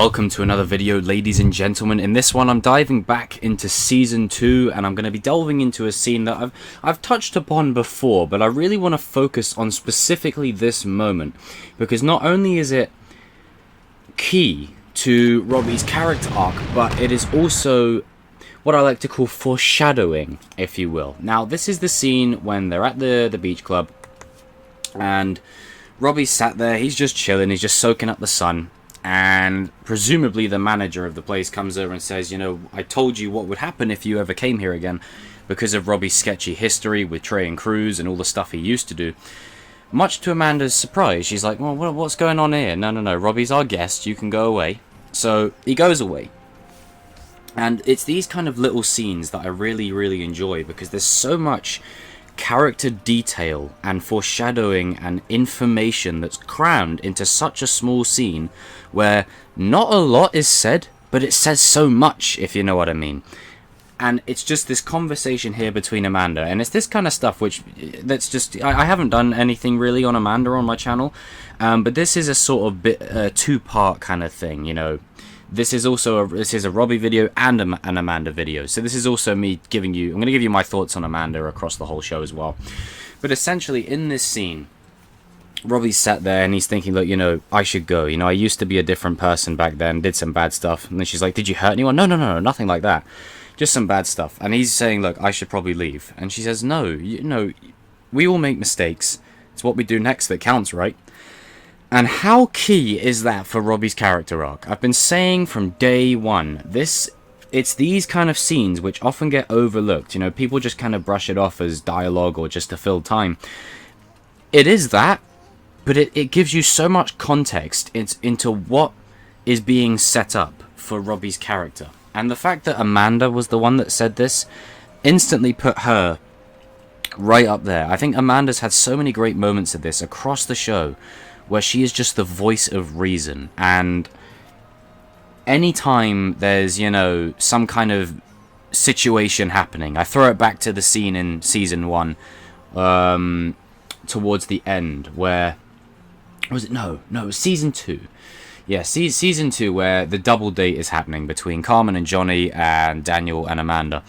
welcome to another video, ladies and gentlemen. In this one I'm diving back into season 2, and I'm going to be delving into a scene that I've touched upon before, but I really want to focus on specifically this moment, because not only is it key to Robby's character arc, but it is also what I like to call foreshadowing, if you will. Now, this is the scene when they're at the beach club, and Robby's sat there, he's just chilling, he's just soaking up the sun. And presumably the manager of the place comes over and says, you know, I told you what would happen if you ever came here again, because of Robby's sketchy history with Trey and Cruz and all the stuff he used to do. Much to Amanda's surprise, she's like, well, what's going on here? No, Robby's our guest, you can go away. So he goes away. And it's these kind of little scenes that I really enjoy, because there's so much character detail and foreshadowing and information that's crammed into such a small scene where not a lot is said, but it says so much, if you know what I mean. And it's just this conversation here between Amanda, and it's this kind of stuff which, that's just, I haven't done anything really on Amanda on my channel, but this is a sort of two-part kind of thing, you know. This is a Robby video and an Amanda video. So this is also me giving you, I'm going to give you my thoughts on Amanda across the whole show as well. But essentially in this scene, Robby's sat there and he's thinking, look, you know, I should go. You know, I used to be a different person back then, did some bad stuff. And then she's like, did you hurt anyone? No, nothing like that. Just some bad stuff. And he's saying, look, I should probably leave. And she says, no, you know, we all make mistakes. It's what we do next that counts, right? And how key is that for Robby's character arc? I've been saying from day one, it's these kind of scenes which often get overlooked. You know, people just kind of brush it off as dialogue or just to fill time. It is that, but it gives you so much context into what is being set up for Robby's character. And the fact that Amanda was the one that said this instantly put her right up there. I think Amanda's had so many great moments of this across the show, where she is just the voice of reason. And anytime there's, you know, some kind of situation happening, I throw it back to the scene in season 1, towards the end, where was it? No, it was season 2. Yeah, season 2, where the double date is happening between Carmen and Johnny and Daniel and Amanda,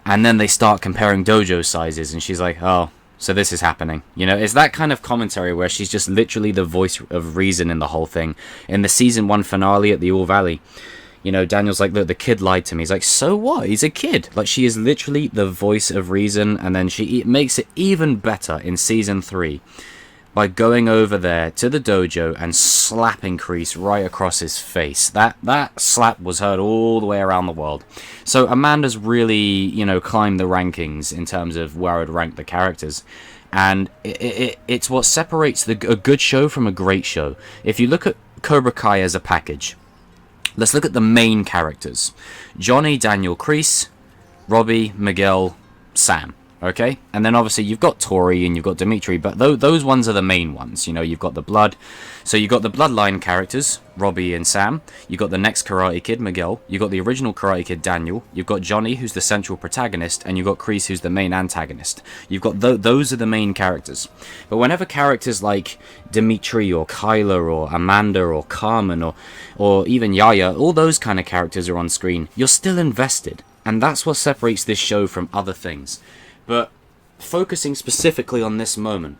and then they start comparing dojo sizes, and she's like, oh, so this is happening. You know, it's that kind of commentary where she's just literally the voice of reason in the whole thing. In the season 1 finale at the All Valley, you know, Daniel's like, look, the kid lied to me. He's like, so what? He's a kid. Like, she is literally the voice of reason. And then she makes it even better in season 3 by going over there to the dojo and slapping Kreese right across his face. That slap was heard all the way around the world. So Amanda's really, you know, climbed the rankings in terms of where I would rank the characters. And it's what separates a good show from a great show. If you look at Cobra Kai as a package, let's look at the main characters. Johnny, Daniel, Kreese, Robby, Miguel, Sam. Okay, and then obviously you've got Tori and you've got Dimitri, but those ones are the main ones. You know, you've got the blood, so you've got the bloodline characters, Robby and Sam. You've got the next Karate Kid, Miguel. You've got the original Karate Kid, Daniel. You've got Johnny, who's the central protagonist, and you've got Kreese, who's the main antagonist. You've got those are the main characters. But whenever characters like Dimitri or Kyla or Amanda or Carmen or even Yaya, all those kind of characters are on screen, you're still invested, and that's what separates this show from other things. But focusing specifically on this moment,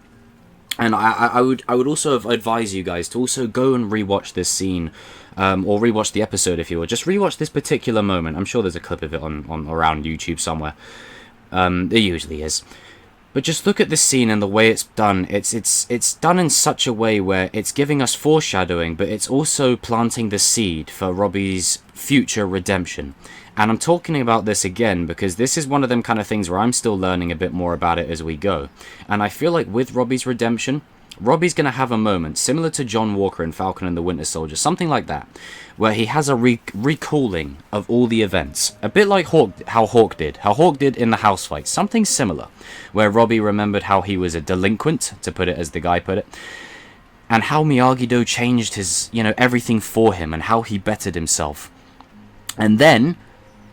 and I would also advise you guys to also go and rewatch this scene, or rewatch the episode if you will. Just rewatch this particular moment. I'm sure there's a clip of it on around YouTube somewhere. There usually is. But just look at this scene and the way it's done. It's done in such a way where it's giving us foreshadowing, but it's also planting the seed for Robby's future redemption. And I'm talking about this again because this is one of them kind of things where I'm still learning a bit more about it as we go. And I feel like with Robby's redemption, Robby's going to have a moment similar to John Walker in Falcon and the Winter Soldier, something like that, where he has a recalling of all the events. A bit like how Hawk did in the house fight, something similar, where Robby remembered how he was a delinquent, to put it as the guy put it, and how Miyagi-Do changed his, you know, everything for him and how he bettered himself. And then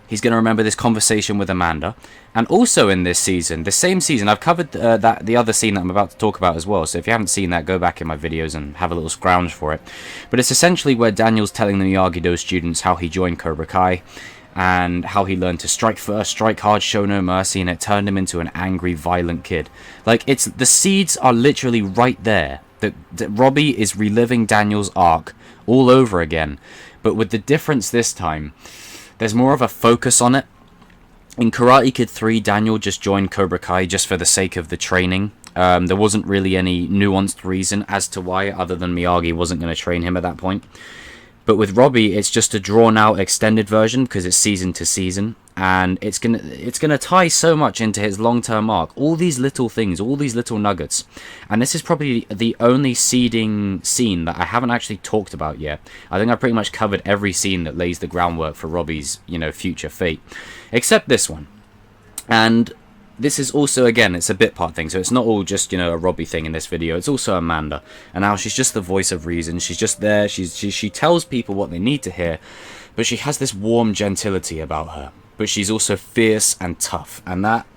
He's going to remember this conversation with Amanda. And also in this season, the same season, I've covered the other scene that I'm about to talk about as well. So if you haven't seen that, go back in my videos and have a little scrounge for it. But it's essentially where Daniel's telling the Miyagi-Do students how he joined Cobra Kai and how he learned to strike first, strike hard, show no mercy, and it turned him into an angry, violent kid. Like, it's the seeds are literally right there. That Robby is reliving Daniel's arc all over again. But with the difference this time, there's more of a focus on it. In Karate Kid 3, Daniel just joined Cobra Kai just for the sake of the training. There wasn't really any nuanced reason as to why, other than Miyagi wasn't going to train him at that point. But with Robby, it's just a drawn-out extended version because it's season to season. And it's gonna tie so much into his long-term arc. All these little things, all these little nuggets. And this is probably the only seeding scene that I haven't actually talked about yet. I think I pretty much covered every scene that lays the groundwork for Robby's, future fate. Except this one. And this is also, again, it's a bit part thing. So it's not all just, a Robby thing in this video. It's also Amanda. And now she's just the voice of reason. She's just there. She tells people what they need to hear. But she has this warm gentility about her. But she's also fierce and tough. And that,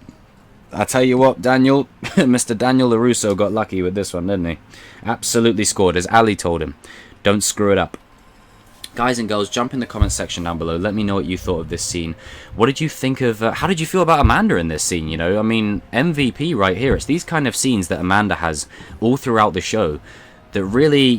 I tell you what, Daniel, Mr. Daniel LaRusso got lucky with this one, didn't he? Absolutely scored, as Ali told him. Don't screw it up. Guys and girls, jump in the comment section down below. Let me know what you thought of this scene. What did you think of, how did you feel about Amanda in this scene, I mean, MVP right here. It's these kind of scenes that Amanda has all throughout the show that really,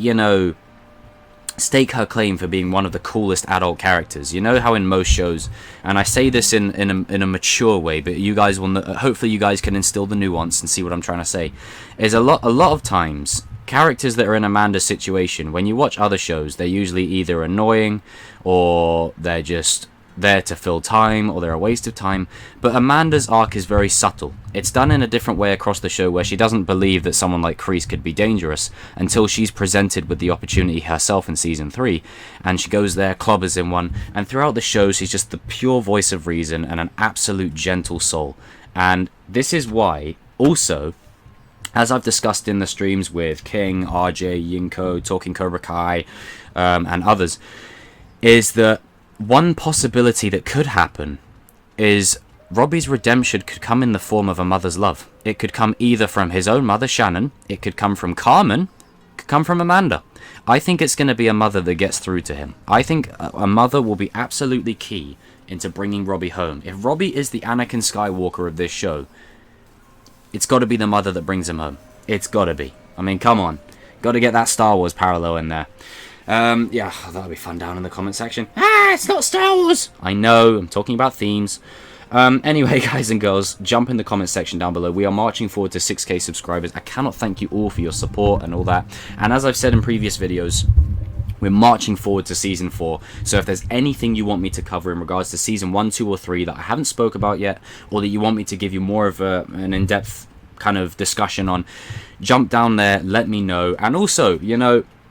stake her claim for being one of the coolest adult characters. You know how in most shows, and I say this in a mature way, but you guys will hopefully you guys can instill the nuance and see what I'm trying to say, is a lot of times characters that are in Amanda's situation, when you watch other shows, they're usually either annoying or they're just there to fill time, or they're a waste of time. But Amanda's arc is very subtle. It's done in a different way across the show, where she doesn't believe that someone like Kreese could be dangerous until she's presented with the opportunity herself in season 3, and she goes there, clobbers in one, and throughout the show she's just the pure voice of reason and an absolute gentle soul. And this is why also, as I've discussed in the streams with King, RJ, Yinko, Talking Cobra Kai, and others, is that one possibility that could happen is Robby's redemption could come in the form of a mother's love. It could come either from his own mother, Shannon, it could come from Carmen, it could come from Amanda. I think it's going to be a mother that gets through to him. I think a mother will be absolutely key into bringing Robby home. If Robby is the Anakin Skywalker of this show, it's got to be the mother that brings him home. It's got to be. I mean, come on. Got to get that Star Wars parallel in there. Yeah, that'll be fun down in the comment section. It's not Star Wars! I know, I'm talking about themes. Anyway, guys and girls, jump in the comment section down below. We are marching forward to 6k subscribers. I cannot thank you all for your support and all that. And as I've said in previous videos, we're marching forward to Season 4. So if there's anything you want me to cover in regards to Season 1, 2, or 3 that I haven't spoke about yet, or that you want me to give you more of an in-depth kind of discussion on, jump down there, let me know. And also,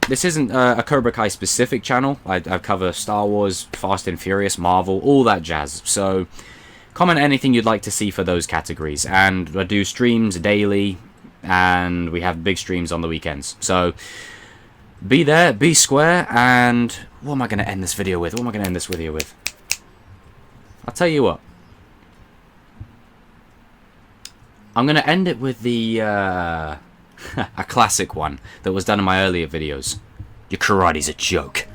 this isn't a Cobra Kai specific channel. I cover Star Wars, Fast and Furious, Marvel, all that jazz. So comment anything you'd like to see for those categories. And I do streams daily, and we have big streams on the weekends. So be there, be square, and what am I going to end this video with? I'll tell you what. I'm going to end it with the a classic one that was done in my earlier videos. Your karate's a joke.